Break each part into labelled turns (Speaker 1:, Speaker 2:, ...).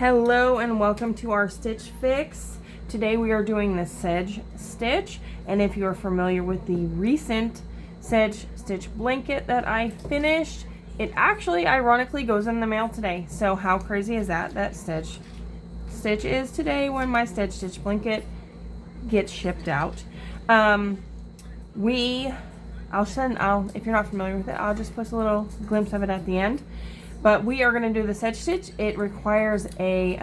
Speaker 1: Hello and welcome to our Stitch Fix. Today we are doing the Sedge Stitch, and if you're familiar with the recent Sedge Stitch blanket that I finished, it actually ironically goes in the mail today. So how crazy is that? That Sedge Stitch is today when my Sedge Stitch blanket gets shipped out. If you're not familiar with it, I'll just post a little glimpse of it at the end. But we are going to do the Sedge Stitch. It requires a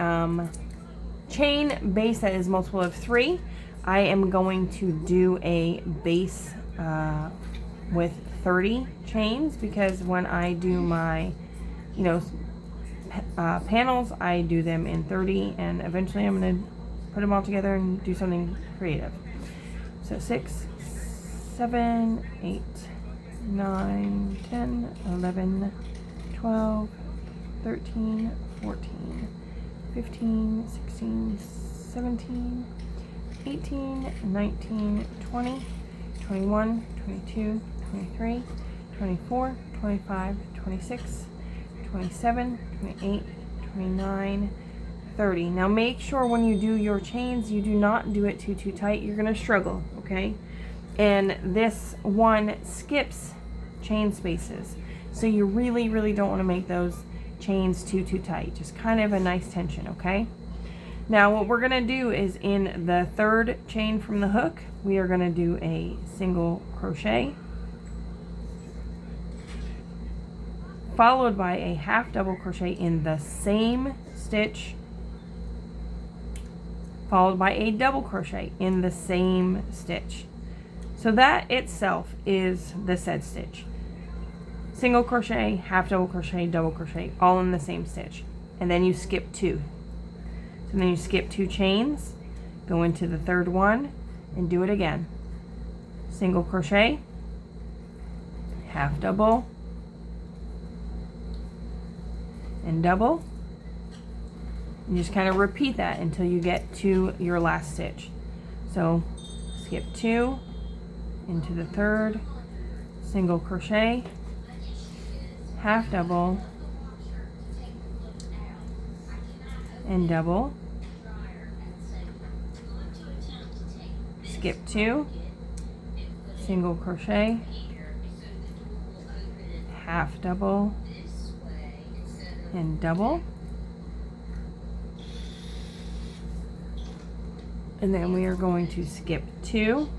Speaker 1: chain base that is multiple of 3. I am going to do a base with 30 chains because when I do my, panels, I do them in 30, and eventually I'm going to put them all together and do something creative. So 6, 7, 8, 9, 10, 11, 12, 13, 14, 15, 16, 17, 18, 19, 20, 21, 22, 23, 24, 25, 26, 27, 28, 29, 30. Now make sure when you do your chains, you do not do it too tight. You're going to struggle, okay? And this one skips chain spaces. So you really don't want to make those chains too tight. Just kind of a nice tension, okay? Now what we're going to do is in the third chain from the hook, we are going to do a single crochet, followed by a half double crochet in the same stitch, followed by a double crochet in the same stitch. So that itself is the Sedge Stitch. Single crochet, half double crochet, double crochet, all in the same stitch. And then you skip 2. So then you skip 2 chains, go into the third one, and do it again. Single crochet, half double, and double. And just kind of repeat that until you get to your last stitch. So skip 2, into the third, single crochet, half double, and double, skip 2, single crochet, half double, and double, and then we are going to skip 2,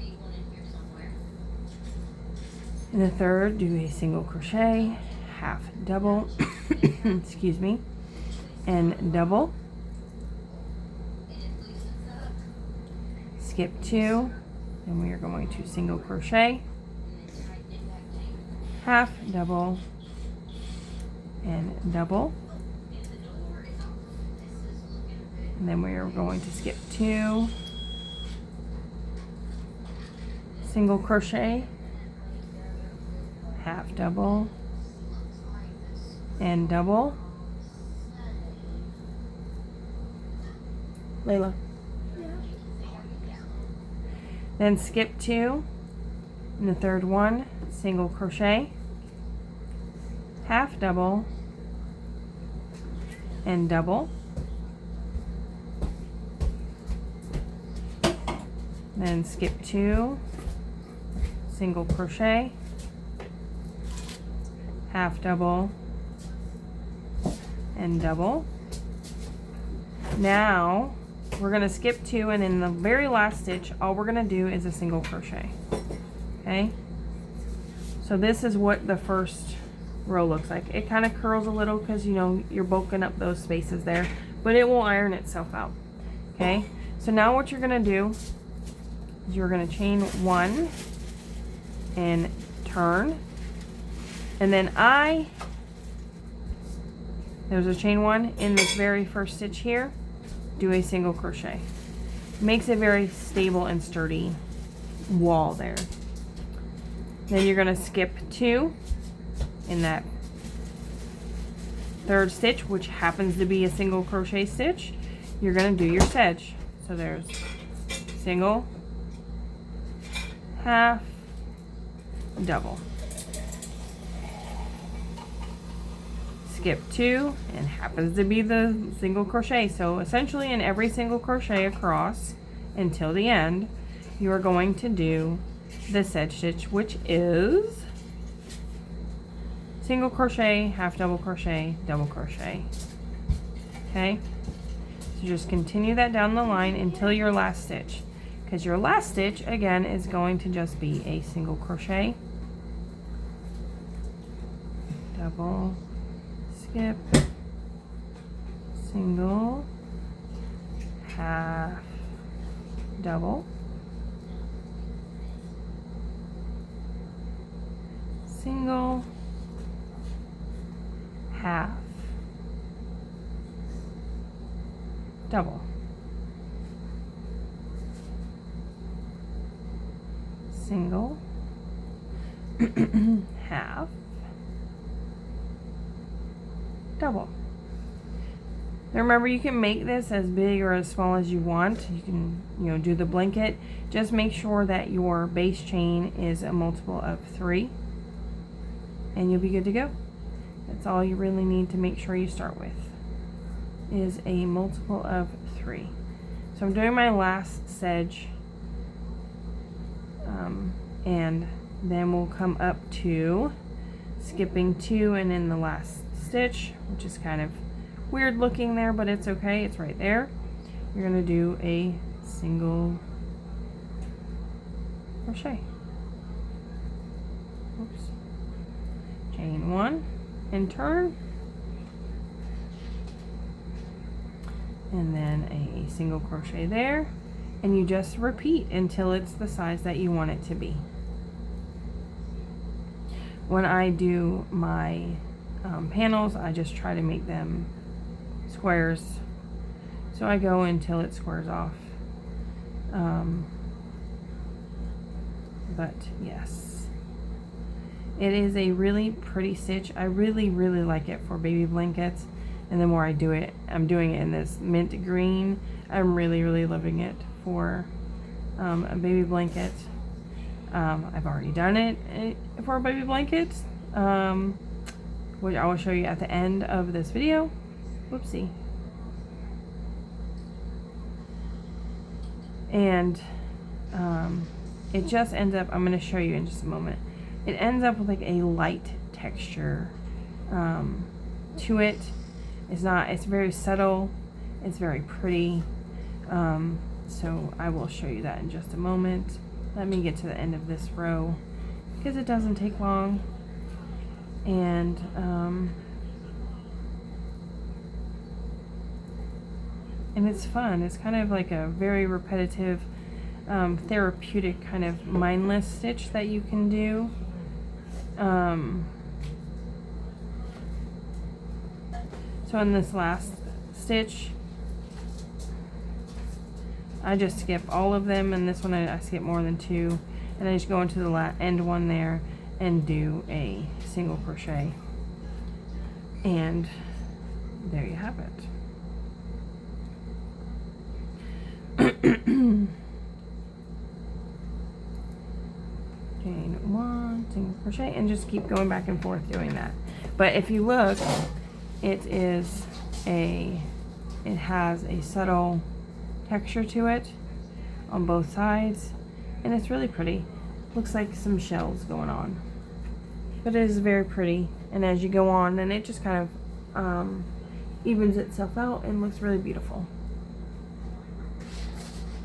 Speaker 1: in the third do a single crochet, half double, excuse me, and double, skip 2, and we are going to single crochet, half double, and double, and then we are going to skip 2, single crochet, half double, and double. Layla. Then skip 2, in the third one, single crochet, half double, and double. Then skip 2, single crochet, half double, and double. Now we're going to skip 2, and in the very last stitch all we're going to do is a single crochet. Okay, so this is what the first row looks like. It kind of curls a little because you're bulking up those spaces there, but it will iron itself out. Okay, so now what you're going to do is you're going to chain 1 and turn, and then there's a chain 1 in this very first stitch here, do a single crochet. Makes a very stable and sturdy wall there. Then you're going to skip 2 in that third stitch, which happens to be a single crochet stitch. You're going to do your sedge. So there's single, half, double. skip 2, and happens to be the single crochet. So essentially in every single crochet across until the end, you are going to do the sedge stitch, which is single crochet, half double crochet, double crochet. Okay, so just continue that down the line until your last stitch, because your last stitch again is going to just be a single crochet, double, skip, single, half, double, single, half, double, single, half, double. Now remember, you can make this as big or as small as you want. You can, do the blanket. Just make sure that your base chain is a multiple of 3, and you'll be good to go. That's all you really need to make sure you start with, is a multiple of 3. So I'm doing my last sedge, and then we'll come up to skipping 2 and in the last stitch, which is kind of weird looking there, but it's okay, it's right there. You're going to do a single crochet. Oops. Chain 1 and turn, and then a single crochet there, and you just repeat until it's the size that you want it to be. When I do my panels, I just try to make them squares, so I go until it squares off. But yes, it is a really pretty stitch. I really like it for baby blankets, and the more I do it, I'm doing it in this mint green. I'm really loving it for a baby blanket. I've already done it for a baby blanket, which I will show you at the end of this video. Whoopsie. And it just ends up, I'm going to show you in just a moment, it ends up with like a light texture to it. It's very subtle, it's very pretty. So I will show you that in just a moment. Let me get to the end of this row, because it doesn't take long. And it's fun. It's kind of like a very repetitive, therapeutic kind of mindless stitch that you can do. So in this last stitch, I just skip all of them, and this one I skip more than 2, and I just go into the end one there and do a single crochet, and there you have it. Chain 1, single crochet, and just keep going back and forth doing that. But if you look, it has a subtle texture to it on both sides, and it's really pretty. Looks like some shells going on, but it is very pretty. And as you go on, then it just kind of evens itself out and looks really beautiful.